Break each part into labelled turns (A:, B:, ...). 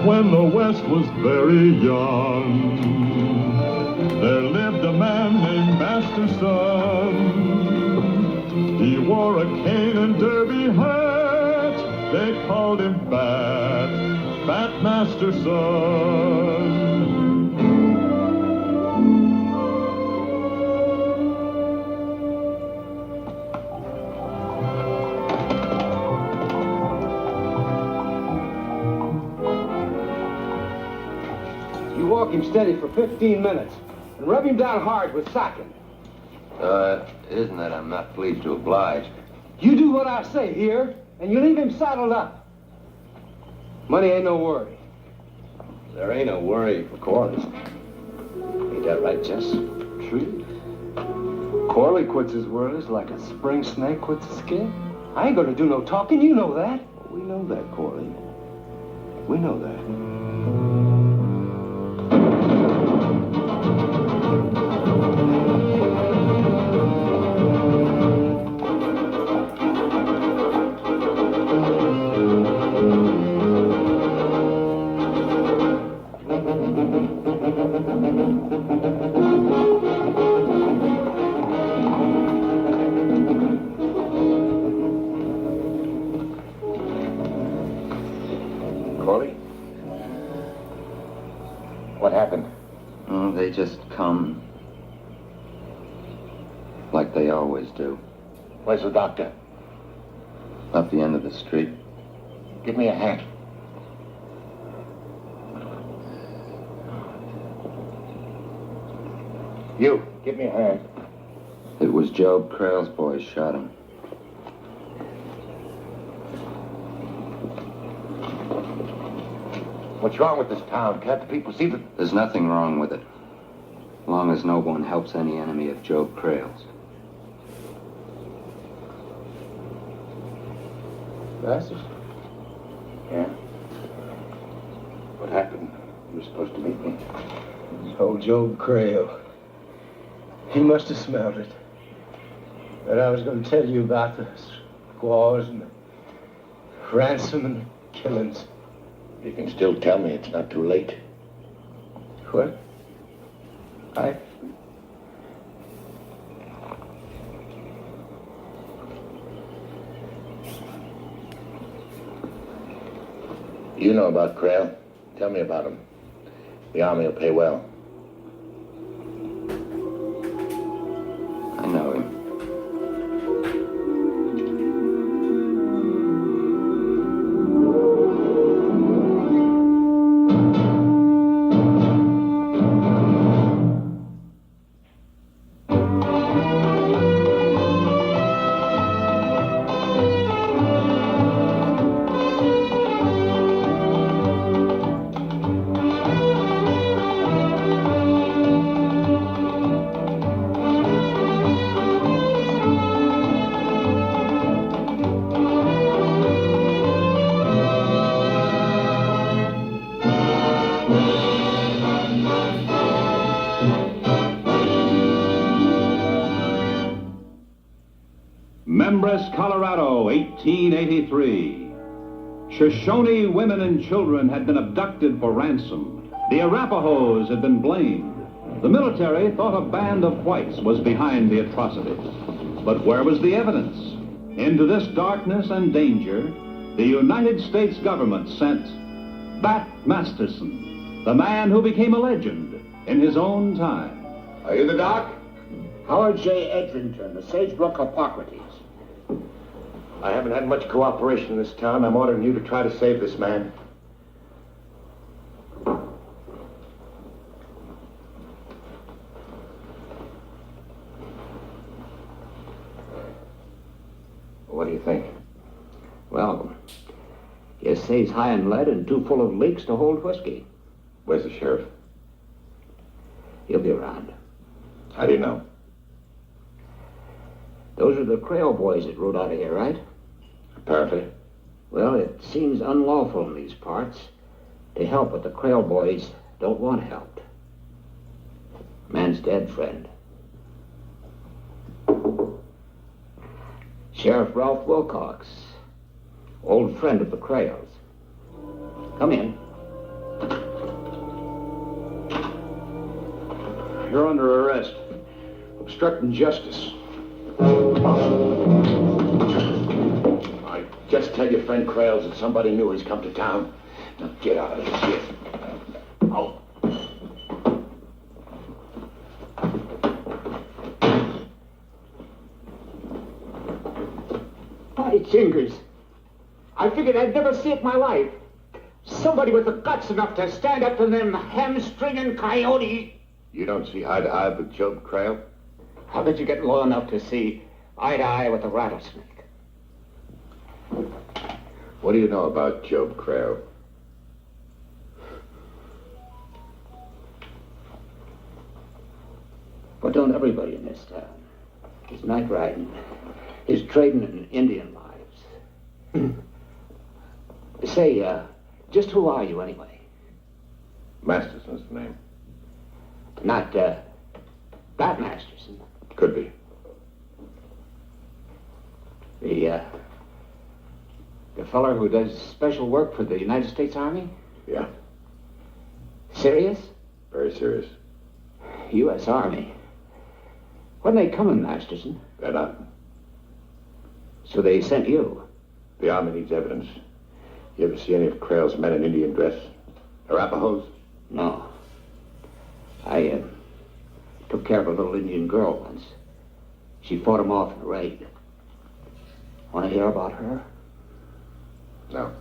A: when the West was very young, there lived a man named Masterson. He wore a cane and derby hat. They called him Fat Masterson.
B: You walk him steady for 15 minutes and rub him down hard with sacking.
C: Isn't that I'm not pleased to oblige?
B: You do what I say here, and you leave him saddled up. Money ain't no worry.
C: There ain't no worry for Corley. Ain't that right, Jess?
B: True. Corley quits his worries like a spring snake quits a skin. I ain't gonna do no talking, you know that.
C: We know that, Corley. We know that. Corley? What happened?
D: Oh, they just come. Like they always do.
C: Where's the doctor?
D: Up the end of the street.
C: Give me a hand. You, give me a hand.
D: It was Job Crail's boys shot him.
C: What's wrong with this town? Can't the people see that?
D: There's nothing wrong with it. As long as no one helps any enemy of Job Crail's.
B: Masters?
C: Yeah? What happened? You were supposed to meet me.
B: Old Job Crail. He must have smelled it. But I was going to tell you about the squaws and the ransom and the killings.
C: You can still tell me it's not too late.
B: What?
C: You know about Crail. Tell me about him. The Army will pay well.
D: I know him.
E: Membres, Colorado, 1883. Shoshone women and children had been abducted for ransom. The Arapahoes had been blamed. The military thought a band of whites was behind the atrocities. But where was the evidence? Into this darkness and danger, the United States government sent Bat Masterson, the man who became a legend in his own time.
C: Are you the doc?
F: Howard J. Edrington, the Sagebrook Hippocrates.
C: I haven't had much cooperation in this town. I'm ordering you to try to save this man. What do you think?
F: Well, you say he's high in lead and too full of leaks to hold whiskey.
C: Where's the sheriff?
F: He'll be around.
C: How do you know?
F: Those are the Crail boys that rode out of here, right?
C: Apparently.
F: Well, it seems unlawful in these parts to help what the Crail boys don't want helped. Man's dead, friend. Sheriff Ralph Wilcox, old friend of the Crails. Come in.
C: you're under arrest. Obstructing justice. I just tell your friend Krales that somebody new has come to town. Now get out of this shit. Oh.
F: My fingers. I figured I'd never see it in my life. Somebody with the guts enough to stand up to them hamstringing coyotes.
C: You don't see eye to eye with Job Krale?
F: How did you get low enough to see eye to eye with a rattlesnake?
C: What do you know about Job Krale?
F: What don't everybody in this town? His night riding, his trading in Indian lives. Say, just who are you anyway?
C: Masterson's the name.
F: Not, that Masterson.
C: Could be.
F: The feller who does special work for the United States Army?
C: Yeah,
F: Serious?
C: very serious.
F: U.S. Army. When they coming, Masterson?
C: They're not.
F: So they sent you?
C: The Army needs evidence. You ever see any of Krale's men in Indian dress? Arapahoes?
F: No. I, took care of a little Indian girl once. She fought him off in a raid. Want to hear about her?
C: No.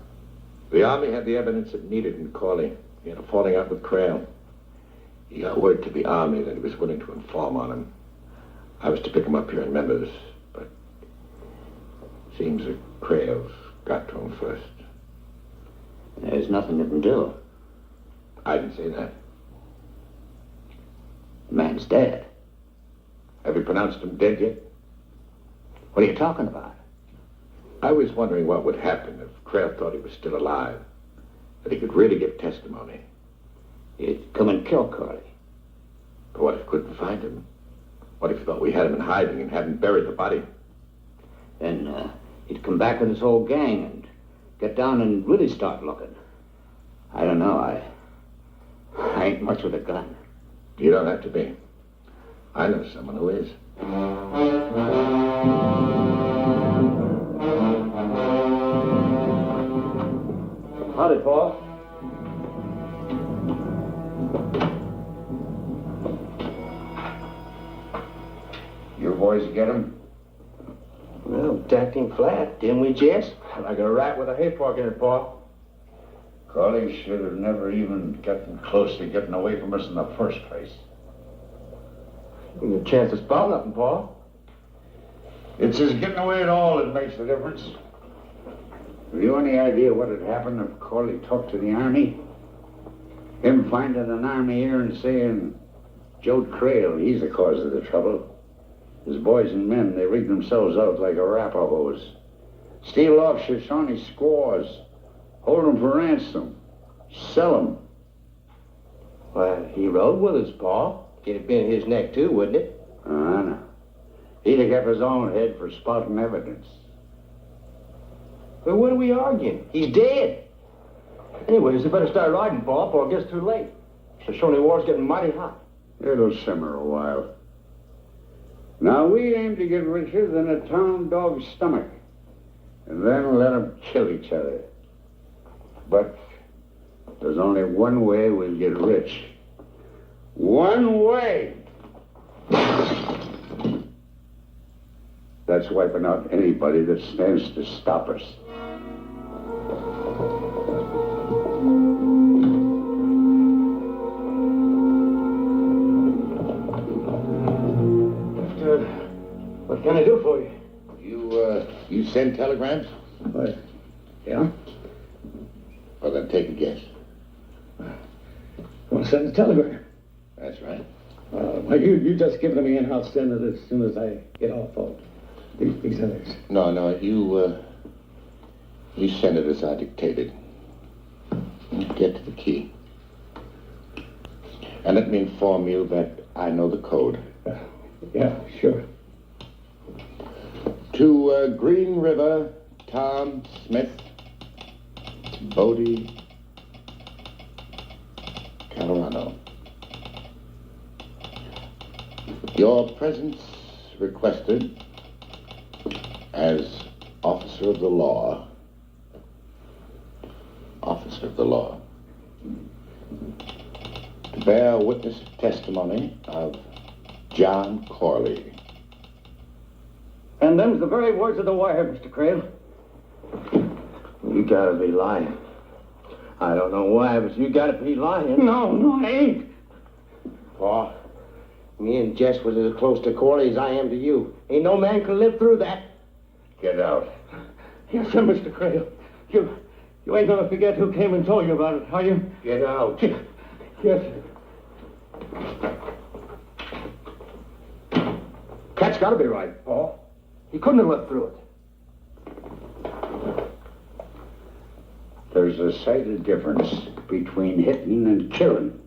C: The Army had the evidence it needed in Corley. He had a falling out with Krale. He got word to the Army that he was willing to inform on him. I was to pick him up here in Members, but seems that Krale's got to him first.
F: There's nothing you can do.
C: I didn't say that.
F: The man's dead.
C: Have you pronounced him dead yet?
F: What are you talking about?
C: I was wondering what would happen if Krale thought he was still alive, that he could really give testimony.
F: He'd come and kill Corley.
C: But what if he couldn't find him? What if he thought we had him in hiding and hadn't buried the body?
F: Then, he'd come back with his whole gang and get down and really start looking. I don't know, I ain't much with a gun.
C: You don't have to be. I know someone who is.
B: Howdy, Paul.
C: Your boys get him?
B: Well, tacked him flat, didn't we, Jess?
G: Like a rat with a hay fork in it, Paul.
H: Corley should have never even gotten close to getting away from us in the first place.
G: Give a chance to spot nothing, Paul.
H: It's his getting away at all that makes the difference.
I: Have you any idea what would happen if Corley talked to the Army? Him finding an Army here and saying, Joe Krale, he's the cause of the trouble. His boys and men, they rig themselves out like Arapahoes. Steal off Shoshone squaws. Hold them for ransom. Sell them.
B: Well, he rode with us, Paul. It'd have been his neck, too, wouldn't it?
I: I know. He'd have kept his own head for spotting evidence.
B: Well, what are we arguing? He's dead.
G: Anyways, you better start riding, Paul, before it gets too late. Shoshone War's getting mighty hot.
I: It'll simmer a while. Now, we aim to get richer than a town dog's stomach. And then let them kill each other. But there's only one way we'll get rich. One way! That's wiping out anybody that stands to stop us.
G: What can I do for you?
C: You send telegrams?
I: What? Yeah?
C: Well, then take a guess.
G: Want to send a telegram?
C: That's right.
G: Well, you just give them to me and I'll send it as soon as I get off of these others.
C: No, you send it as I dictated. Get to the key. And let me inform you that I know the code.
G: Yeah, sure.
C: To Green River, Tom Smith, Bodie, Colorado. Your presence requested as officer of the law. Officer of the law. To bear witness testimony of John Corley.
G: And them's the very words of the wire, Mr. Creel.
B: You gotta be lying. I don't know why, but you gotta be lying.
G: No, I ain't.
B: Paul, me and Jess was as close to Corley as I am to you. Ain't no man can live through that.
C: Get out.
G: Yes, sir, Mr. Creel. You ain't gonna forget who came and told you about it, are you?
C: Get out.
G: Yes, sir.
B: Cat's gotta be right, Paul. He couldn't have lived through it.
I: There's a sight of difference between hitting and killing.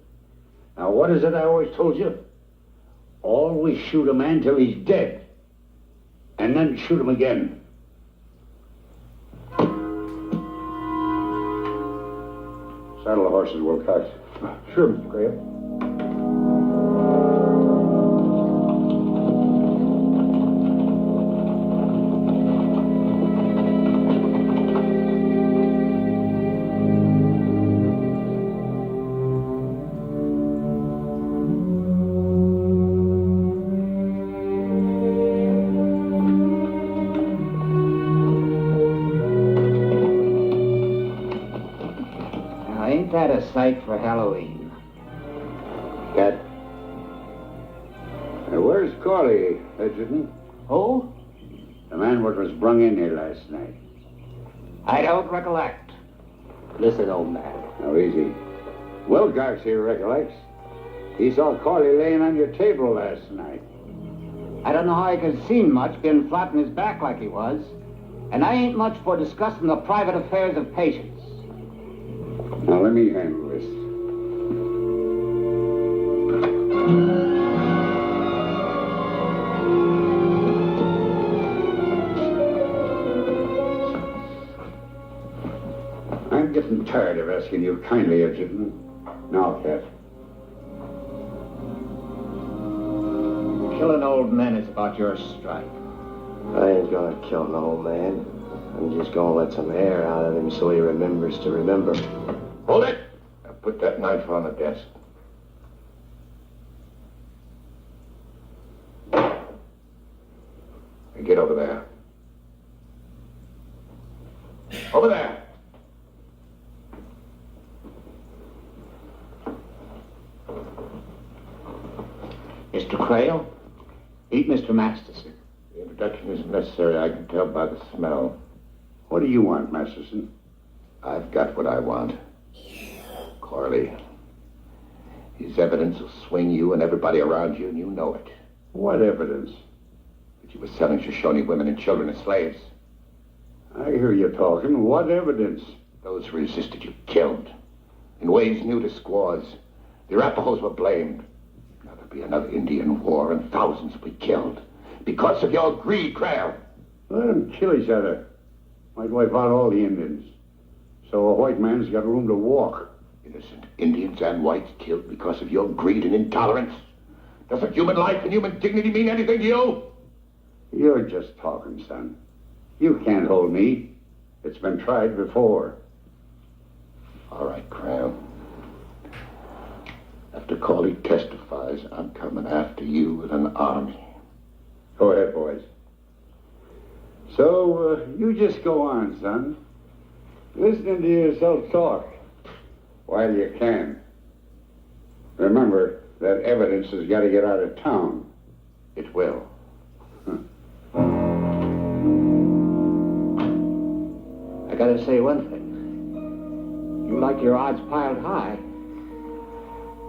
I: Now, what is it I always told you? Always shoot a man till he's dead, and then shoot him again. Saddle the horses, Wilcox.
B: Sure, Mr. Creel.
F: Ain't that a sight for Halloween?
I: Cat. Now, where's Corley, Edgerton?
F: Who?
I: The man what was brung in here last night.
F: I don't recollect.
B: Listen, old man.
I: Now, easy. Wilcox here recollects. He saw Corley laying on your table last night.
F: I don't know how he could see much, being flat on his back like he was. And I ain't much for discussing the private affairs of patients.
I: Now, let me handle this. I'm getting tired of asking you kindly, Edgerton. Now, Cat.
F: Killing old men is about your strike.
B: I ain't gonna kill no man. I'm just gonna let some hair out of him so he remembers to remember.
C: Hold it! Now put that knife on the desk. Now get over there. Over there!
F: Mr. Creel, meet Mr. Masterson.
C: The introduction isn't necessary. I can tell by the smell.
I: What do you want, Masterson?
C: I've got what I want. Corley. His evidence will swing you and everybody around you, and you know it.
I: What evidence?
C: That you were selling Shoshone women and children as slaves.
I: I hear you talking. What evidence?
C: Those who resisted you killed. In ways new to squaws. The Arapahoes were blamed. Now there'll be another Indian war and thousands will be killed. Because of your greed, Creel.
I: Let them kill each other. Might wipe out all the Indians. So a white man's got room to walk.
C: Innocent Indians and whites killed because of your greed and intolerance. Doesn't human life and human dignity mean anything to you?
I: You're just talking, son. You can't hold me. It's been tried before.
C: All right, Creel. After Corley testifies, I'm coming after you with an army.
I: Go ahead, boys. So, you just go on, son. Listening to yourself talk while you can. Remember, that evidence has got to get out of town.
C: It will.
F: I gotta say one thing. You like your odds piled high.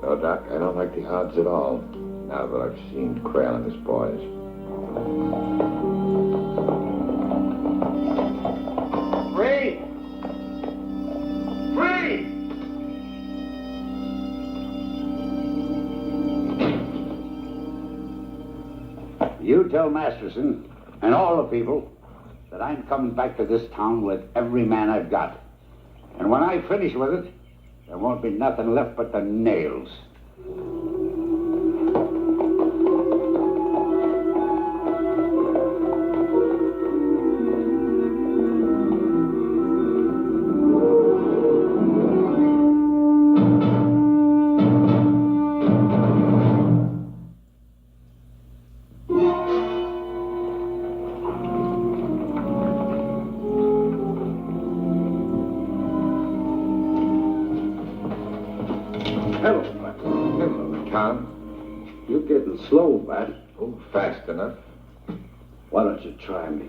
C: No, Doc, I don't like the odds at all. Now that I've seen Creel and his boys.
I: Free! Free! You tell Masterson and all the people that I'm coming back to this town with every man I've got. And when I finish with it, there won't be nothing left but the nails. Hello, Pat.
C: Hello, Tom.
I: You're getting slow, Pat.
C: Oh, fast enough.
I: Why don't you try me?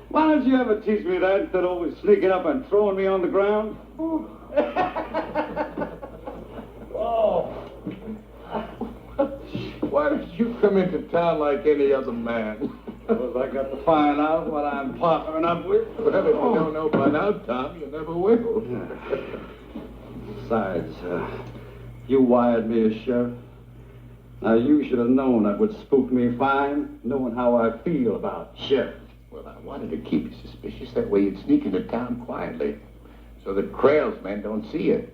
I: Why don't you ever teach me that instead of always sneaking up and throwing me on the ground?
C: Why don't you come into town like any other man?
I: Because I got to find out what I'm partnering up with.
C: Well, if you don't know by now, Tom, you never will.
I: Besides, you wired me as sheriff. Now, you should have known that would spook me fine, knowing how I feel about sheriff.
C: Well, I wanted to keep you suspicious. That way you'd sneak into town quietly, so that Crail's men don't see you.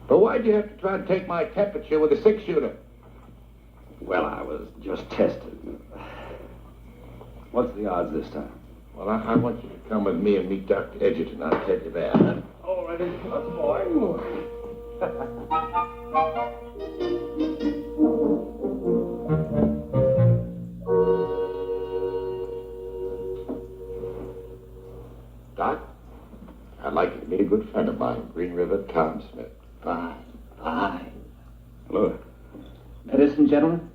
C: But why'd you have to try to take my temperature with a 6-shooter?
I: Well, I was just testing. What's the odds this time?
C: Well, I want you to come with me and meet Dr. Edgerton. I'll tell you that.
I: All ready, boy.
C: Doc, I'd like you to meet a good friend of mine, Green River Tom Smith.
F: Fine, fine.
I: Look,
F: Medicine, gentlemen?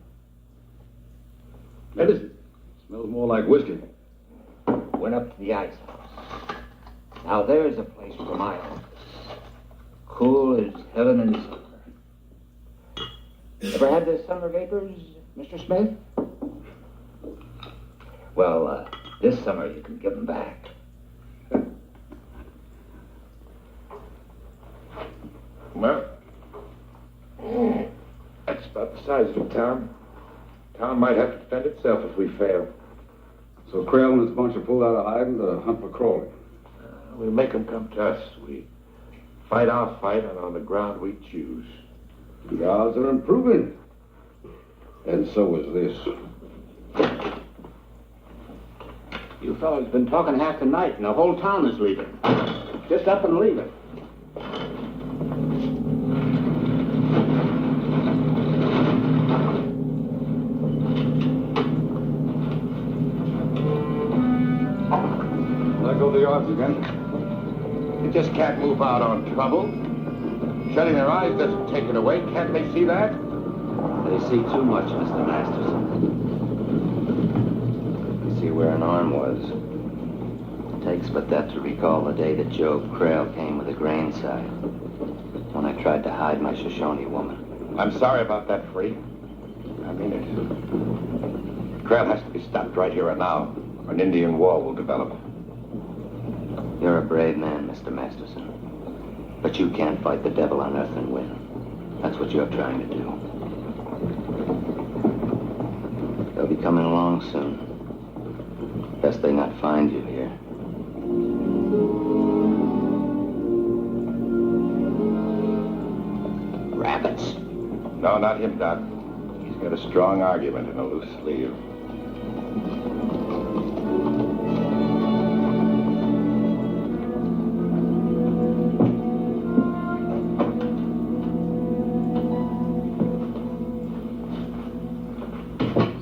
I: medicine. Smells more like whiskey.
F: Went up to the ice house. Now there's a place for my office. Cool as heaven in summer. Ever had the summer vapors, Mr. Smith? Well, this summer you can give them back.
C: Well, that's about the size of it, Tom. Town might have to defend itself if we fail.
I: So Crail and his bunch are pulled out of hiding to hunt for Crowley.
C: We make them come to us. We fight our fight, and on the ground we choose.
I: The odds are improving. And so is this.
F: You fellas been talking half the night, and the whole town is leaving. Just up and leaving.
I: There go the odds again.
C: You just can't move out on trouble. Shutting their eyes doesn't take it away. Can't they see that?
D: They see too much, Mr. Masterson. You see where an arm was. It takes but that to recall the day that Job Crail came with a grain side. When I tried to hide my Shoshone woman.
C: I'm sorry about that, Free. I mean it. Crail has to be stopped right here and now, or an Indian war will develop.
D: You're a brave man, Mr. Masterson. But you can't fight the devil on earth and win. That's what you're trying to do. They'll be coming along soon. Best they not find you here.
F: Rabbits.
C: No, not him, Doc. He's got a strong argument and a loose sleeve.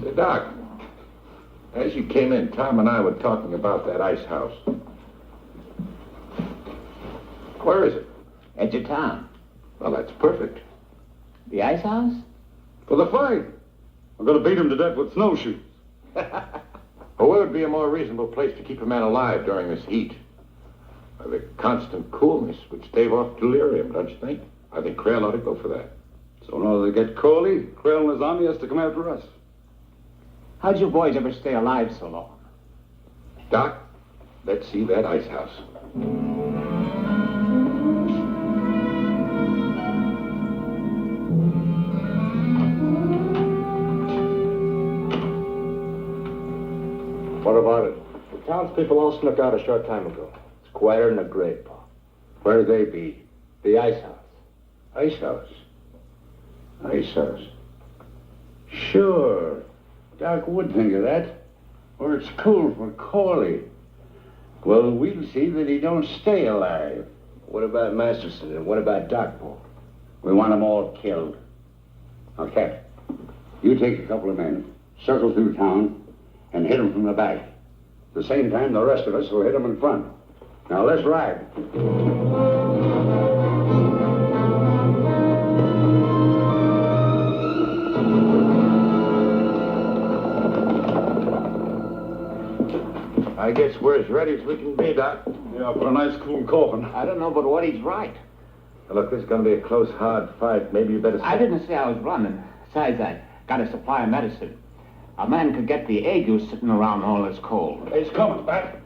C: Say, Doc, as you came in, Tom and I were talking about that ice house. Where is it?
F: Edge of town.
C: Well, that's perfect.
F: The ice house?
I: For the fight. I'm going to beat him to death with snowshoes.
C: Well, where would be a more reasonable place to keep a man alive during this heat? The constant coolness would stave off delirium, don't you think? I think Crail ought to go for that.
I: So in order to get Crowley, Crail and his army has to come after us.
F: How'd you boys ever stay alive so long?
C: Doc, let's see that ice house.
B: What about it? The townspeople all snuck out a short time ago. It's quieter than a grave, Pa.
I: Where'd they be?
B: The ice house.
I: Ice house. Ice house. Sure. Doc would think of that. Or it's cool for Corley. Well, we'll see that he don't stay alive.
B: What about Masterson and what about Doc, Pa?
I: We want them all killed. Now, Cap, you take a couple of men, circle through town, and hit them from the back. the same time the rest of us will hit him in front. Now let's ride.
C: I guess we're as ready as we can be, Doc.
H: Yeah, for a nice cool coffin.
F: I don't know but what he's right.
C: Now, look, this is going to be a close, hard fight. Maybe you better...
F: I didn't say I was running. Besides, I got a supply of medicine. A man could get the ague sitting around all this cold.
H: He's coming, Pat.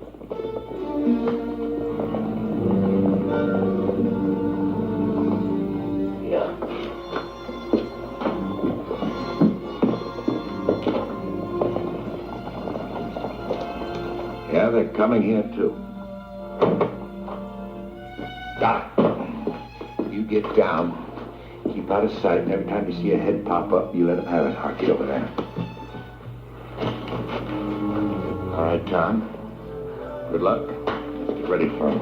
F: Yeah.
C: Yeah, they're coming here, too. Doc, you get down. Keep out of sight, and every time you see a head pop up, you let him have it. I'll get over there. All right, Tom. Good luck. Let's get ready for him.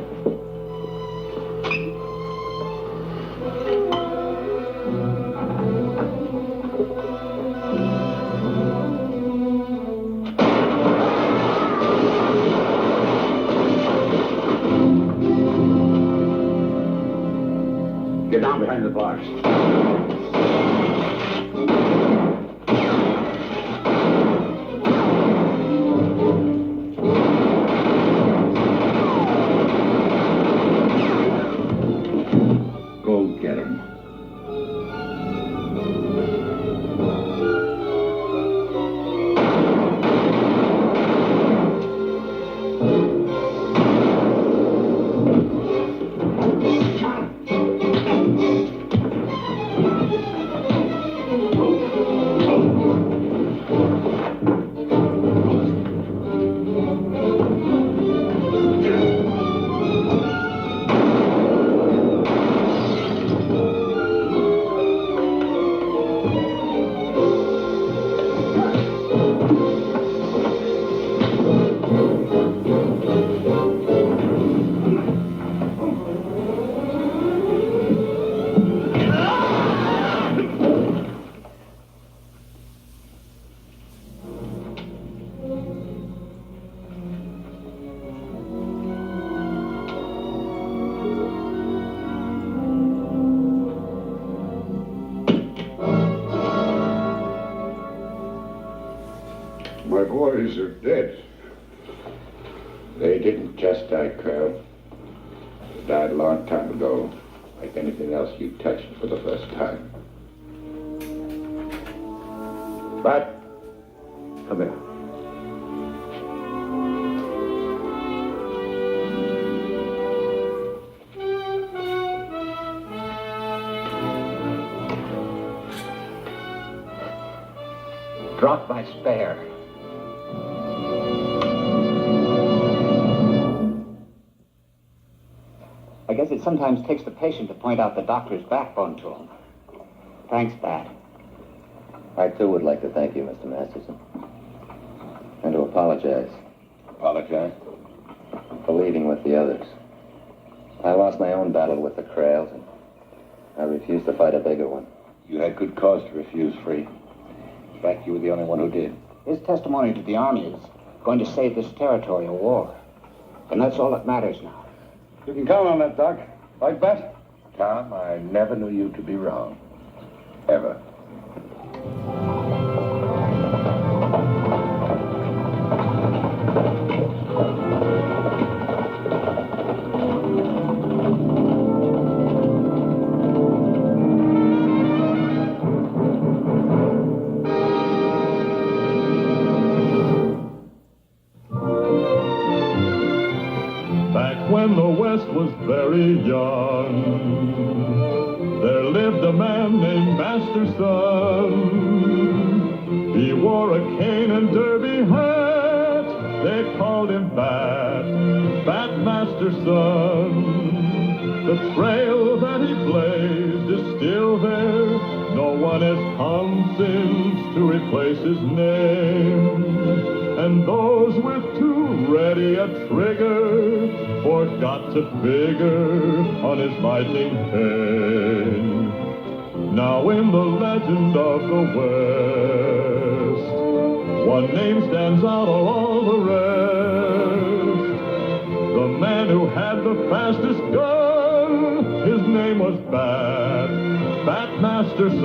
I: Get down behind the bars.
C: Go get him.
I: My boys are dead.
C: They didn't just die, Carl. They died a long time ago. Like anything else you touched for the first time. But, come here.
F: Drop my spare. I guess it sometimes takes the patient to point out the doctor's backbone to him. Thanks, Pat.
D: I, too, would like to thank you, Mr. Masterson. And to apologize
C: Apologize.
D: for leaving with the others. I lost my own battle with the Krails, and I refused to fight a bigger one.
C: You had good cause to refuse, Free. In fact, you were the only one who did.
F: His testimony to the Army is going to save this territory a war. And that's all that matters now.
H: You can count on that, Doc. Like that?
C: Tom, I never knew you to be wrong. Ever.
A: When the West was very young, there lived a man named Masterson. He wore a cane and derby hat. They called him Bat Masterson. The trail that he blazed is still there. No one has come since to replace his name. And those with too ready a trigger forgot to figure on his fighting pain. Now in the legend of the West, one name stands out of all the rest. had the fastest gun. His name was Bat Masterson.